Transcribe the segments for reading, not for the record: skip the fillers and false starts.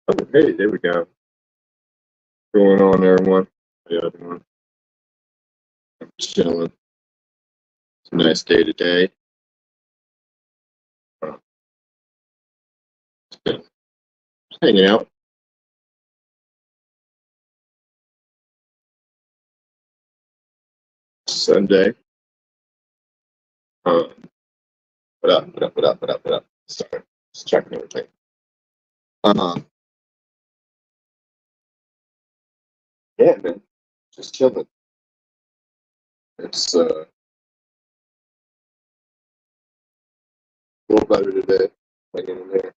Oh, hey, there we go. What's going on, everyone? How y'all doing? I'm just chilling. It's a nice day today. Uh, just hanging out. Sunday. Um, what up? What up? What up? What up? What up? Sorry, just checking everything. Um, yeah, man, just chilling. It's a little better today. Hanging in there.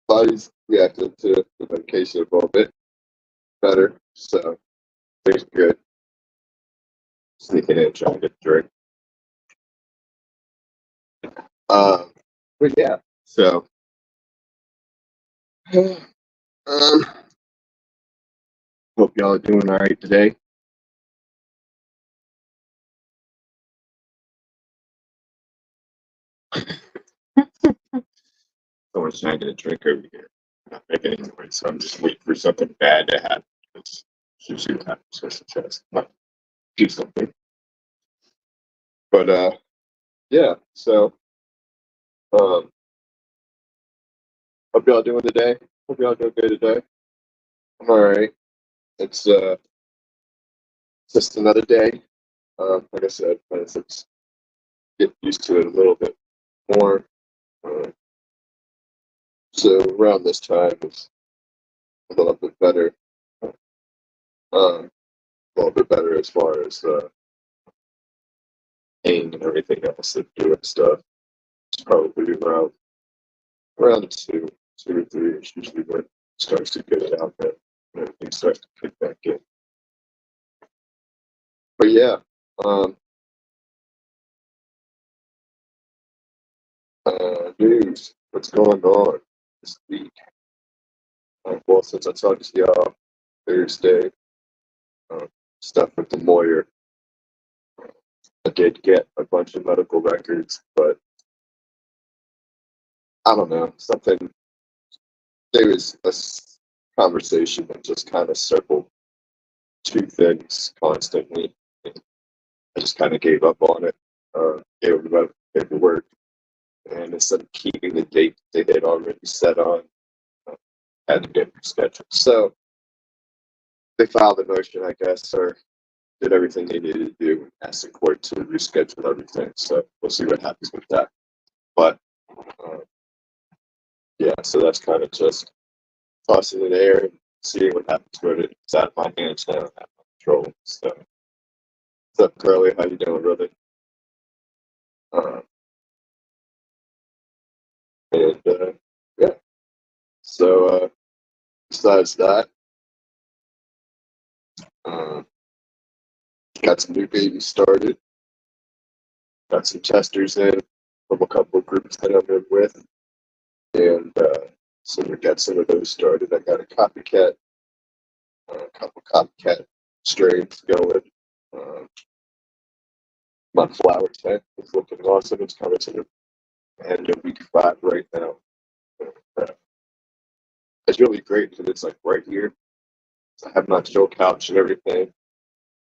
Body's reacting to the medication a little bit better, so things are good. Sneaking in, trying to get a drink. Um, but yeah, so um, hope y'all are doing all right today. Someone's trying to get a drink over here. I'm not making any noise, so I'm just waiting for something bad to happen. It's usually what happens with success. Might do something. But yeah, so um hope y'all doing today. Hope y'all doing good today. I'm alright. It's just another day. Like I said, it's get used to it a little bit more. Uh, so around this time it's a little bit better. A little bit better as far as pain and everything else and doing stuff. It's probably around two or three is usually when it starts to get it out there. And everything starts to kick back in. But yeah, um, news. What's going on this week? Well, since I talked to y'all Thursday, uh, stuff with the lawyer. I did get a bunch of medical records, but I don't know. Something there was conversation that just kind of circled two things constantly. I just kind of gave up on it. Gave them the paperwork, and instead of keeping the date they had already set on, uh, had to get rescheduled. So they filed a motion, I guess, or did everything they needed to do, and asked the court to reschedule everything. So we'll see what happens with that. But uh, yeah, so that's kind of just tossing it in the air and seeing what happens with it. It's out of my hands now, out of my control. So what's up, Curly? How you doing, brother? Uh, and yeah, so besides that, uh, got some new babies started. Got some testers in from a couple of groups that I'm in with, and so we got some of those started. I got a couple copycat strains going. Uh, my flower tent is looking awesome. It's coming to the end of week 5 right now. Uh, it's really great because it's like right here. So I have my chill couch and everything,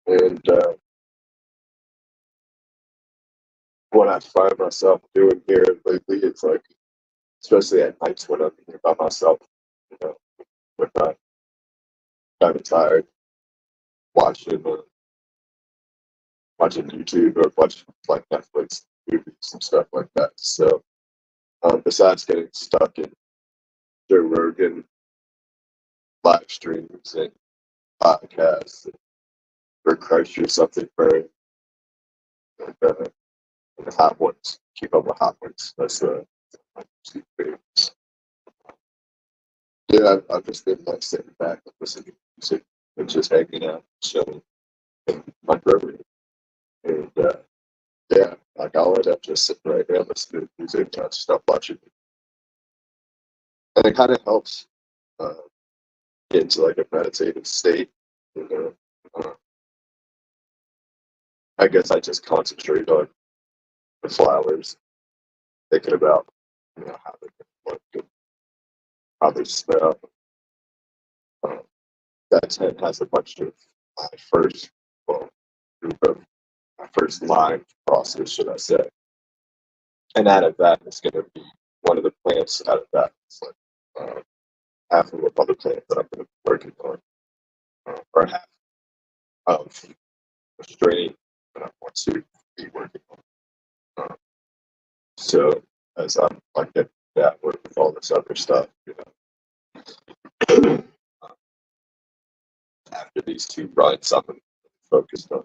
and what I find myself doing here lately, it's like, especially at nights when I'm here by myself, you know, when I'm kind of tired, watching watching YouTube or watching like Netflix movies and stuff like that. So besides getting stuck in Joe Rogan live streams and podcasts or Christ or something for and, the hot ones, keep up with hot ones. That's my two favorites. Yeah, I've just been like sitting back and listening to music and just hanging out, chilling in my room. And yeah, like I'll end up just sitting right there listening to music and stuff watching. And it kind of helps uh, get into like a meditative state. You know, I guess I just concentrate on the flowers, thinking about how they look, and how they smell, that tent has a bunch of my first, well, group of my first line crosses, should I say. And out of that is going to be one of the plants out of that. It's like half of another plant that I'm going to be working on, or half of a strain that I want to be working on. So as I'm like getting that work with all this other stuff, after these two runs, I'm focused on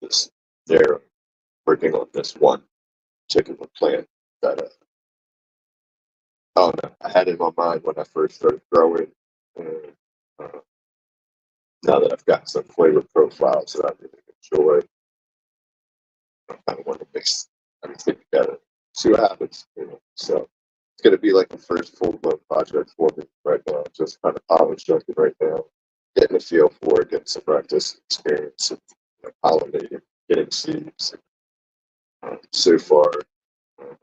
this. They're working on this one particular plant that I had in my mind when I first started growing. And now that I've got some flavor profiles that I really enjoy, I kind of want to mix everything together, see what happens. So it's going to be like the first full blown project for me right now. Just kind of polish junking right now, getting a feel for it, getting some practice experience, and pollinating, getting seeds. So far,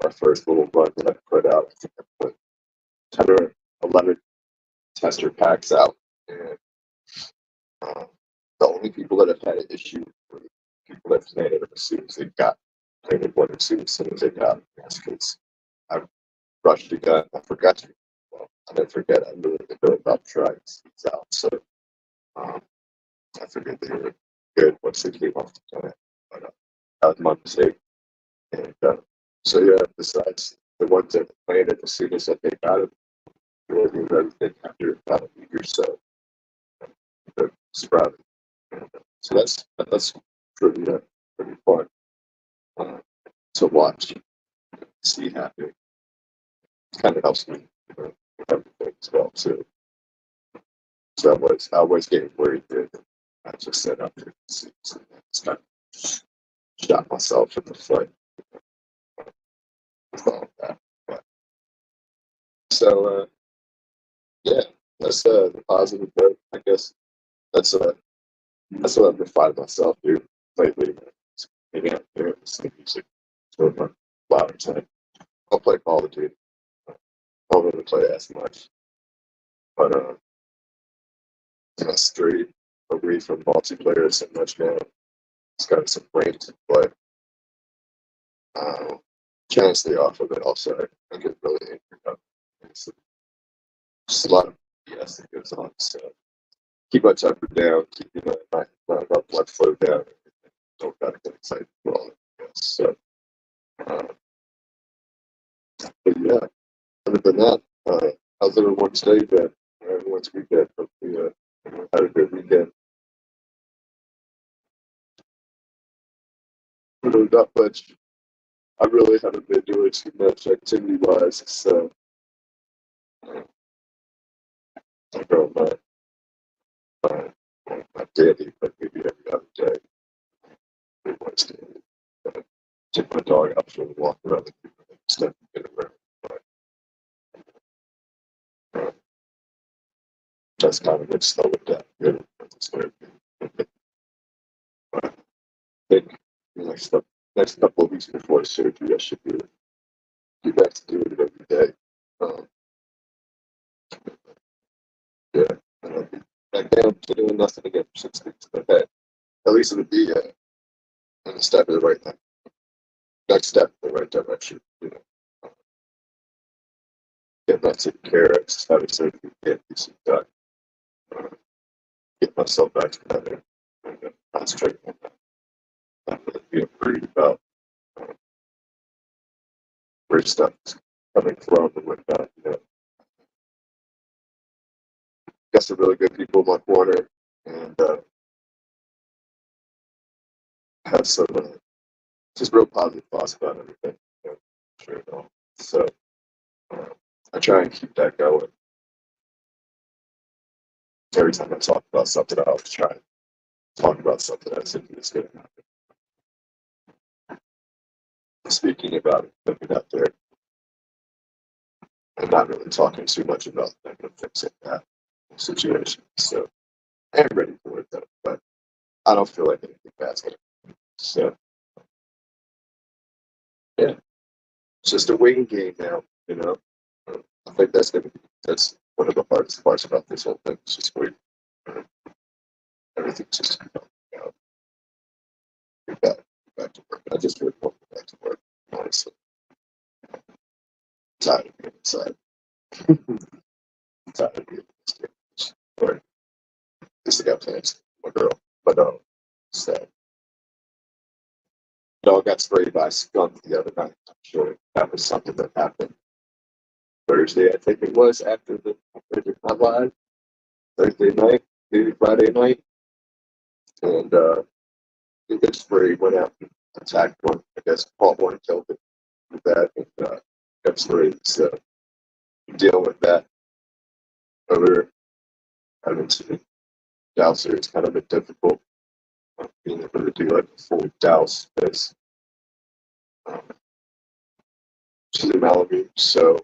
my first little run that I put out, I think I put 10 or 11 tester packs out, and the only people that have had an issue were people that planted them as soon as they got planted one as soon as they got it. That's because I rushed the gun. I forgot to. Well, I didn't forget. I really didn't know about trying seeds out, so um, I figured they were good once they came off the plant. But that was my mistake. And so yeah, besides the ones that planted as soon as they got it, really do everything after about a week or so. They're sprouting. So that's pretty fun uh, to watch, see happening. It kind of helps me with everything as well too. So I was getting worried that I just set up there and see, so I just kind of shot myself in the foot with all of that. But, so yeah, that's the positive note. I guess that's that's what I've been finding myself doing lately. Maybe out there, listening to music, sort of a lot of time. I'll play Call of Duty. I don't really play as much, but I strayed away from multiplayer so much now. It's got some brain to play. Trying to stay off of it also. I get really angry about it. It's just a lot of BS that goes on. So keep my temper down, keep my blood flow down. Don't gotta get excited for all of it. So, uh, but yeah, other than that, how's everyone's day been? Everyone's weekend. Hopefully, had a good weekend. Not much. I really haven't been doing too much activity wise. So I go my, my daily, but maybe every other day. Maybe once daily. Take my dog out for a walk around the neighborhood instead of get around. But that's kind of what's slowing down. Good. That's what I think the next couple of weeks before the surgery, I should be back to doing it every day. Um, yeah, and I'll be back down to doing nothing again for 6 weeks. But hey, at least it'll be a step in the right time. Next step in the right direction. Get that taken care of, having surgery, get these done, uh, get myself back together, and concentrate on that. Not really being worried about where stuff is coming from and whatnot. Got some really good people in my corner, and have some just real positive thoughts about everything. Sure, so uh, I try and keep that going. Every time I talk about something, I always try to talk about something that's going to happen. Speaking about it, putting it out there, and not really talking too much about negative things like that situation. So I am ready for it though, but I don't feel like anything bad's gonna happen. So yeah, it's just a waiting game now. I think that's one of the hardest parts about this whole thing. It's just waiting. think just get back to work. I just really want to get back to work. Honestly, I'm tired of being inside. I'm tired of being inside. Or at least I got plans with my girl, but sad. Dog got sprayed by a skunk the other night. I'm sure that was something that happened Thursday. I think it was after the not live Thursday night, maybe Friday night, and he got sprayed. Went out and attacked one. I guess caught one, killed it with that, and got sprayed. So dealing with that over having to douse it. It's kind of been difficult being able to do like a full douse because um, she's in Malibu, so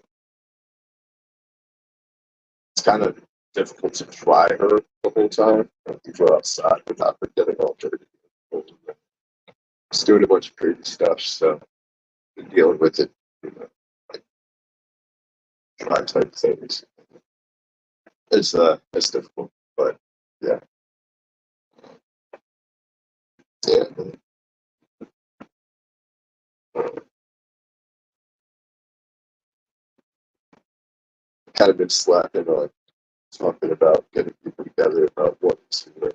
it's kind of difficult to dry her the whole time. You go outside without her getting all dirty. Just doing a bunch of crazy stuff, so dealing with it, like dry type things. It's difficult, but yeah, yeah. Kind of been slacking on talking about getting people together about what to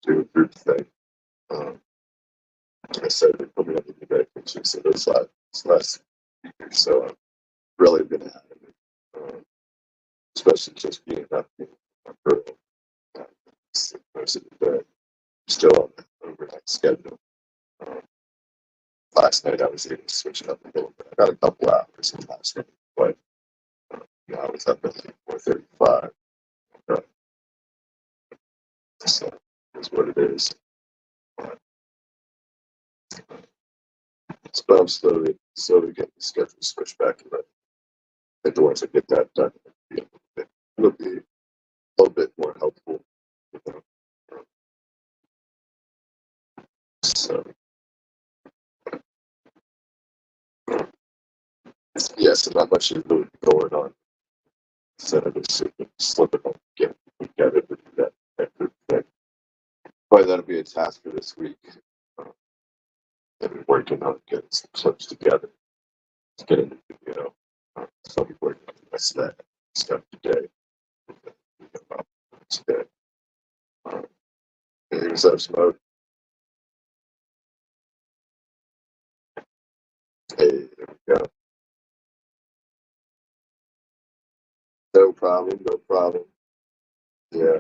do a group thing. Um, like I said, they put me on the medication, so it's less week, so I've really been having it, especially just being up with my girl. Uh, most of the day, still on the overnight schedule. Um, Last night I was able to switch it up a little bit. I got a couple hours in last night, but I was up at like 4:35. Uh, so it's what it is. But, but I'm slowly getting the schedule switched back. And I think once I get that done, it'll be a little bit more helpful. You know? So yeah, so not much is really going on. Instead of just slipping on getting together to do that group thing. But that'll be a task for this week. Uh, I've been working on getting some clips together. Getting, so I'll be working on the rest of that stuff today. Today. Um, Here's that smoke. Hey, there we go. No problem, no problem. Yeah,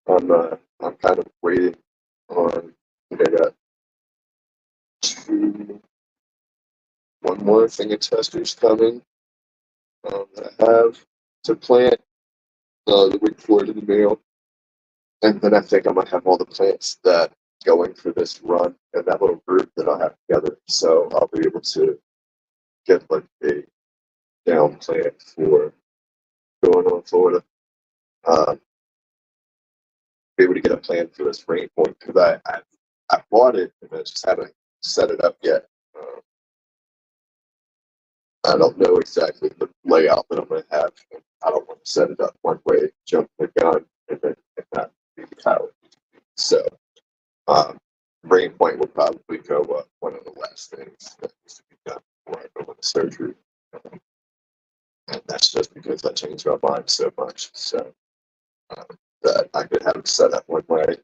I'm kind of waiting on. I think I got one more thing of testers coming that I have to plant the week before to the mail, and then I think I might have all the plants that going for this run and that little group that I'll have together. So I'll be able to get like a down plan for going on Florida. Uh, be able to get a plan for this rain point because I bought it and I just haven't set it up yet. Uh, I don't know exactly the layout that I'm going to have. I don't want to set it up one way, jump the gun, and then not be how it needs to be. So, brain point will probably go up one of the last things that needs to be done before I go into surgery. And that's just because I changed my mind so much. So, um, that I could have it set up one way.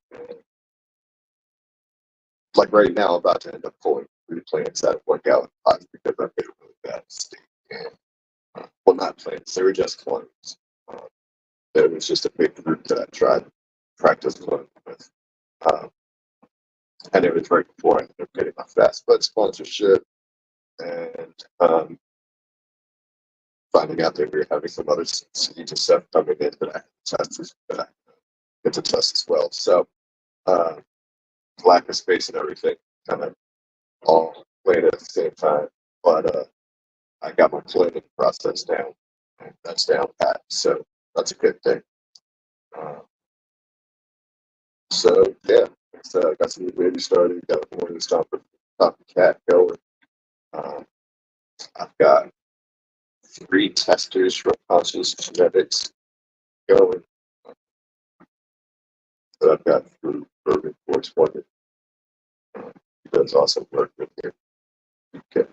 Like right now, I'm about to end up pulling 3 plants out of one gallon pots because I made a really bad mistake. And, well, not plants, they were just clones. Um, it was just a big group that I tried to practice cloning with. Um, and it was right before I ended up getting my Fast Bud sponsorship and finding out that we were having some other seeds and stuff coming in that I had to test as well. So, uh, lack of space and everything kind of all played at the same time. But I got my planning process down, and that's down pat. So that's a good thing. Uh, so yeah, so I got some new baby started. Got a morning stop the cat going. Um, I've got 3 testers from Conscious Genetics going. that I've got through Growin Force One. He does awesome work with here. You get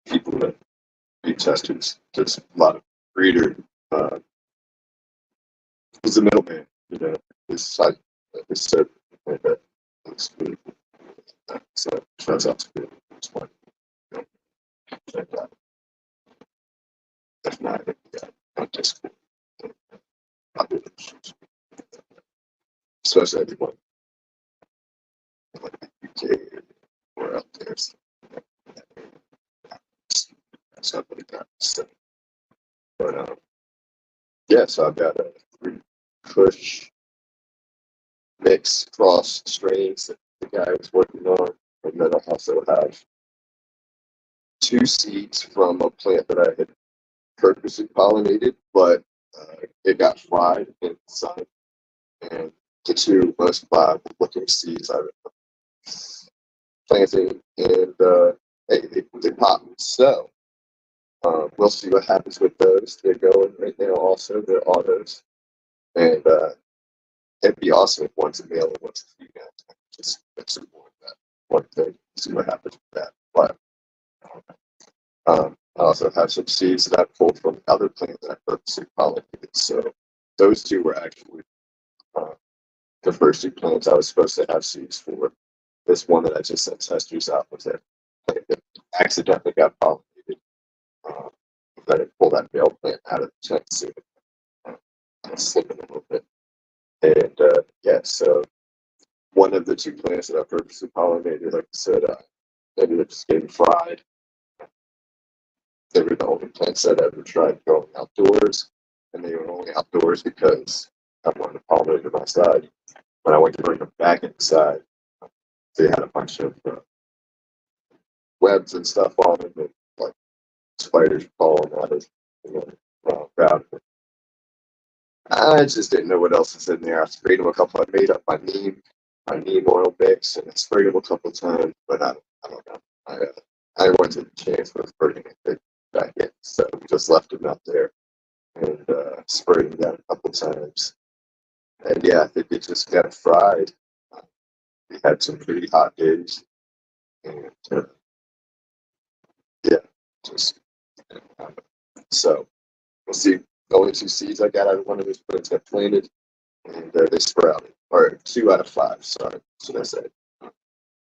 people that be testers. There's a lot of breeder. Uh, he's a middleman, you know. His side, his servant, and that looks really good. So turns out to be it's one. You know, and, if not, not just populations, especially everyone like the UK or out there. So, stuff like that. So, but yeah, so I've got a three push mix cross strains that the guy was working on, and then I also have two seeds from a plant that I had purposely pollinated, but it got fried in the sun, and the two most viable looking seeds I planted, and they popped. So we'll see what happens with those. They're going right now. Also, they're autos, and it'd be awesome if one's a male and one's a female. Just mix it more of that one thing. See what happens with that. But I also have some seeds that I pulled from the other plant that I purposely pollinated. So those two were actually uh, the first two plants I was supposed to have seeds for. This one that I just sent testers out was that plant that accidentally got pollinated. Uh, I didn't pull that male plant out of the tent soon. I was slipping a little bit. And yeah, so one of the two plants that I purposely pollinated, like I said, ended up just getting fried. They were the only plants that I ever tried growing outdoors, and they were only outdoors because I wanted to pollinate them outside. When I went to bring them back inside, they had a bunch of webs and stuff on them, and like spiders crawling out of around. I just didn't know what else was in there. I sprayed them a couple. I made up my neem oil mix, and I sprayed them a couple times, but I don't know. I wasn't a chance for spraying it back in, so we just left them out there and sprayed them down a couple times. And yeah, I think it just got fried. Uh, we had some pretty hot days, and yeah, just so we'll see. The only two seeds I got out of one of those plants got planted, and they sprouted, or 2 out of 5. Sorry, so that's it.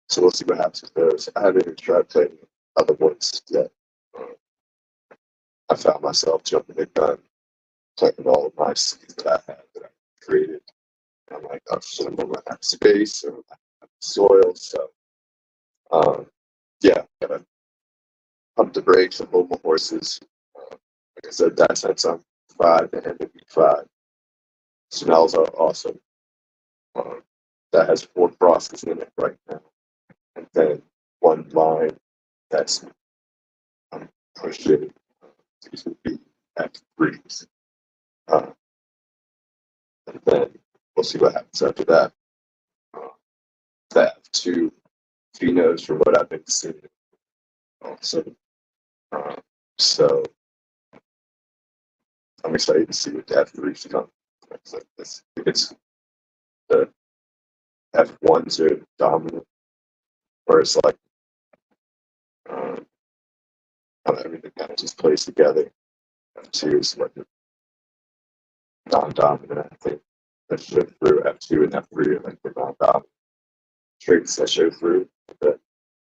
So we'll see what happens with those. I haven't even tried planting other ones yet. Uh, I found myself jumping the gun, planting all of my seeds that I had that I created. I'm like, oh shit, I'm gonna run out of space or soil. So yeah, gotta pump the brakes and hold my horses. Like I said, that since I'm 5 and MB5. Smells are awesome. Um, that has 4 crosses in it right now. And then one line that's pushing, these would be F3s. Uh, and then we'll see what happens after that. Uh, that have 2 phenos from what I've been seeing. Also, uh, so I'm excited to see what the F3s come. It's the F1s are dominant, where it's like everything kind of just plays together. F2 is like non-dominant. I think that show through F2 and F3 are like the non-dominant traits that show through. The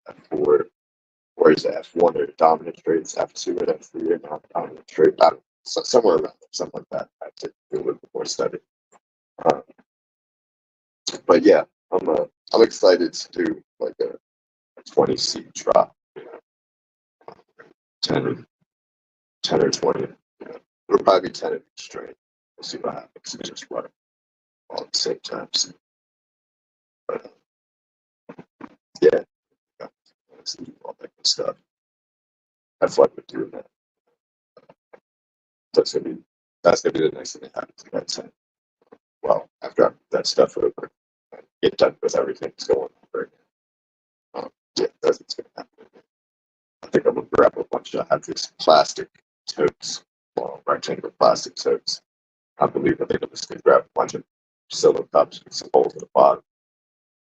F4, whereas the F1 are dominant traits, F2 and F3 are non-dominant traits. So somewhere around there, something like that. I have to do a little bit more study. Um, but yeah, I'm excited to do like a 20 seed drop, 10 or 10 or 20. It'll probably be 10 of each strain. We'll see what happens. We just run it all at the same time. So, but yeah, all that good stuff. Have fun with doing that. That's gonna be the next thing that happens in that time. Well, after I put that stuff over and get done with everything that's going on right now. Yeah, that's what's gonna happen. I think I'm gonna grab a bunch. I have these plastic totes, rectangular plastic totes. I believe I think I'm just gonna grab a bunch of solo cups with some holes at the bottom.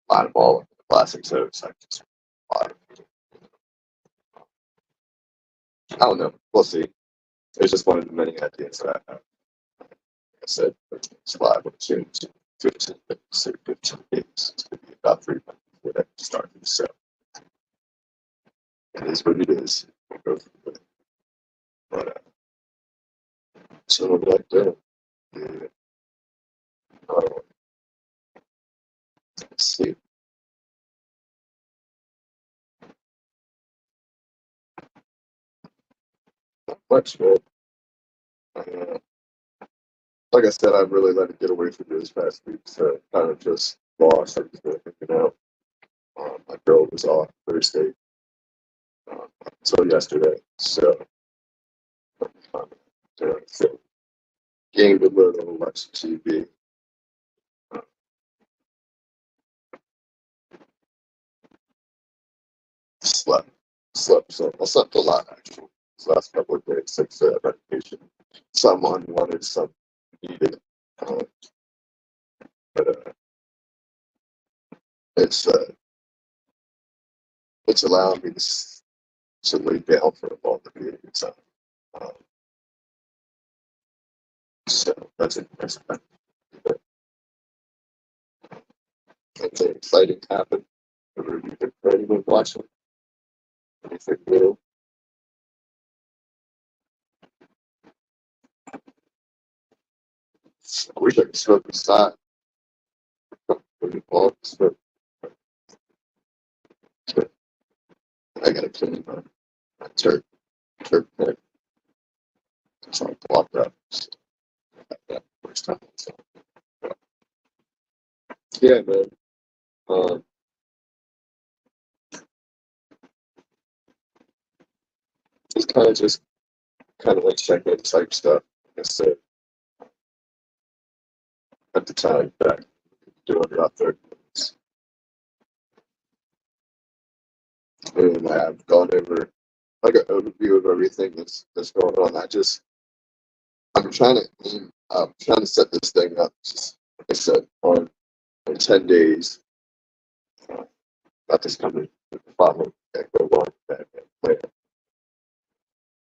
Line them all in the plastic totes. I just bottom. I don't know. We'll see. It's just one of the many ideas that I have. Like I said, it's live on June 15 minutes or 15 days. It's going to be about 3 months before that started. So it is what it is. We'll go from there. But so like that. Yeah. Let's see. Not much, man. Uh, like I said, I really let it get away from me this past week. So kind of just lost. I just been hanging out. My girl was off Thursday until yesterday. So, um, so gained a little, watched TV. Uh, slept. Slept. So I slept a lot, actually. These last couple of days since medication. Some unwanted, some needed. Uh, but it's uh, it's allowed me to lay down for a longer period of time. Um, so that's something exciting happened. Or you can anyone watching anything new. I wish I could smoke inside. Smoke. I gotta clean my turp neck. It's all blocked up. So, that first time. So, yeah, man. Um, just kind of like checking type stuff. Like I said at the time back doing about 30 minutes. And I've gone over like an overview of everything that's going on. I'm trying to set this thing up. Just like I said, in 10 days, uh, not this coming, but the following that go on that plan.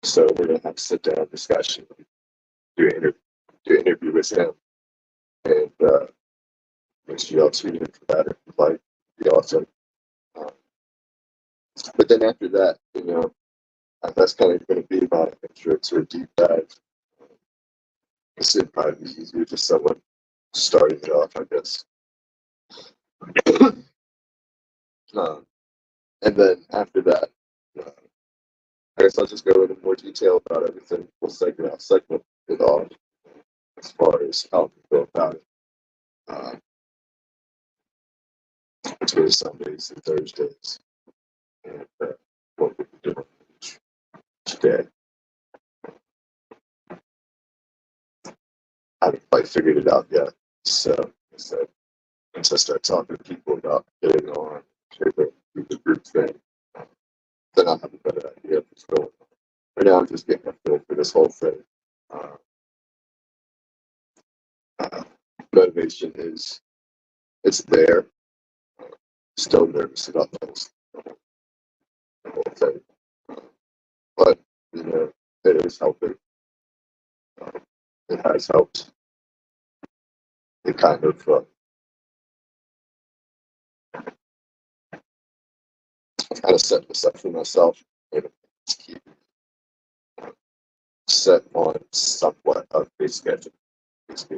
So we're gonna have to sit down, discussion, do an interview with him, and make sure y'all tune in for that if you like. Be awesome. Uh, but then after that, that's kind of going to be my intro to a deep dive. This would probably be easier for someone starting it off, I guess. um, and then after that, uh, I guess I'll just go into more detail about everything. We'll segment it off as far as how we go about it. Uh, between Sundays and Thursdays, and what we're doing each day. I haven't quite figured it out yet. So, like I said, once I start talking to people about getting on the group thing, then I'll have a better idea of what's going on. Right now, I'm just getting a feel for this whole thing. Uh, uh, Motivation is it's there. Uh, Still nervous about the whole thing, uh, but it is helping. Uh, it has helped. It kind of set this up for myself and keep set on somewhat of a schedule. Gives me,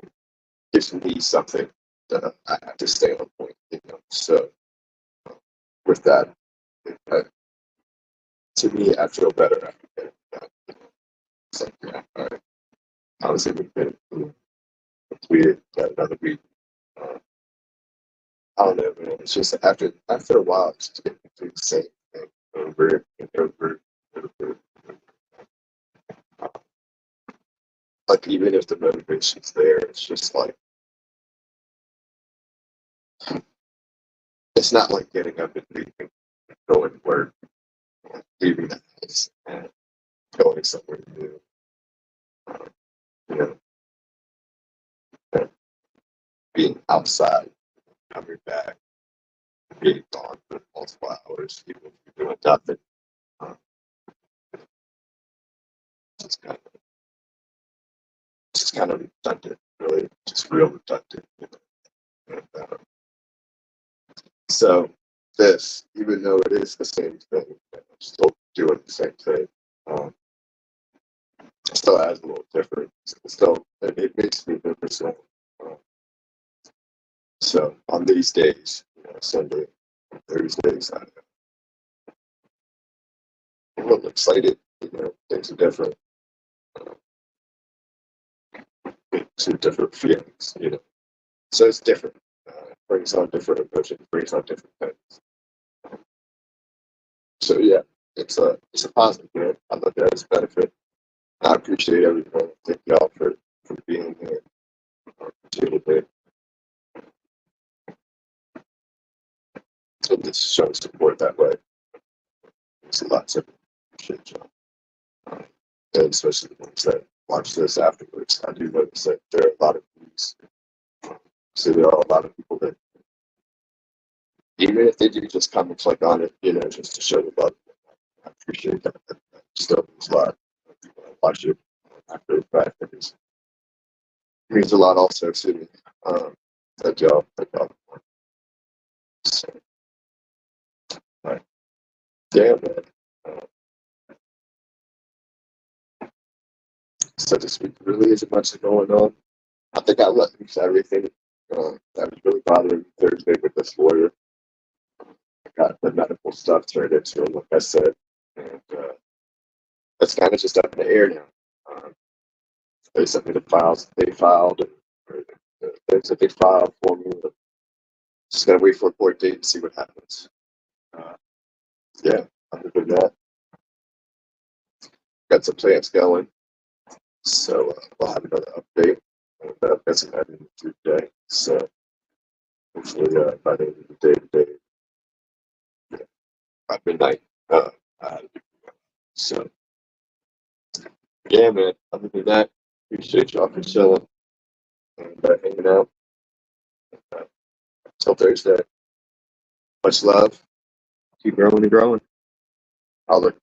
gives me something that I have to stay on point. So with that, uh, to me, I feel better after getting that. It's like, yeah, all right. I was able to get it completed that another week. Uh, I don't know, man. It's just after a while, it's just getting to do the same thing over and over and over. Like even if the motivation's there, it's just like it's not like getting up and leaving, going to work, leaving the house, and going somewhere new. Uh, you know, being outside, coming back, being gone for multiple hours, even if you're doing nothing. Um, it's kind of redundant, really, just real redundant. And, so this, even though it is the same thing, I'm still doing the same thing. Um, it still has a little different. It makes me nervous. Um, so on these days, Sunday, Thursdays, I'm a little excited. Things are different. Some different feelings. So it's different. Brings on different emotions. Brings on different things. So yeah, it's a positive. I look at it as a benefit. I appreciate everyone. Thank y'all for being here. Opportunity. And just showing support that way. It's a lot to appreciate y'all. And especially the ones that watch this afterwards. I do notice that there are a lot of views. So there are a lot of people that, even if they do just come and click on it, just to show the love. I appreciate that. That still means a lot. People that watch it after the fact. It means a lot also to me. Thank y'all. Thank y'all. So, right. Yeah, man. Uh, so this week really isn't much going on. I think I let loose everything that was really bothering me Thursday with this lawyer. I got the medical stuff turned into him, like I said, and it's kind of just up in the air now. Um, they sent me the files that they filed, or the things that they filed for me. Just gotta wait for a court date and see what happens. Uh, yeah, other than that, got some plans going. So we'll have another update. And got some editing to do today. So hopefully by the end of the day today, yeah, by midnight, I had to do it. So yeah, man. Other than that, appreciate y'all for chilling and hanging out. Uh, Till Thursday. Much love. Keep growing and growing. Holler.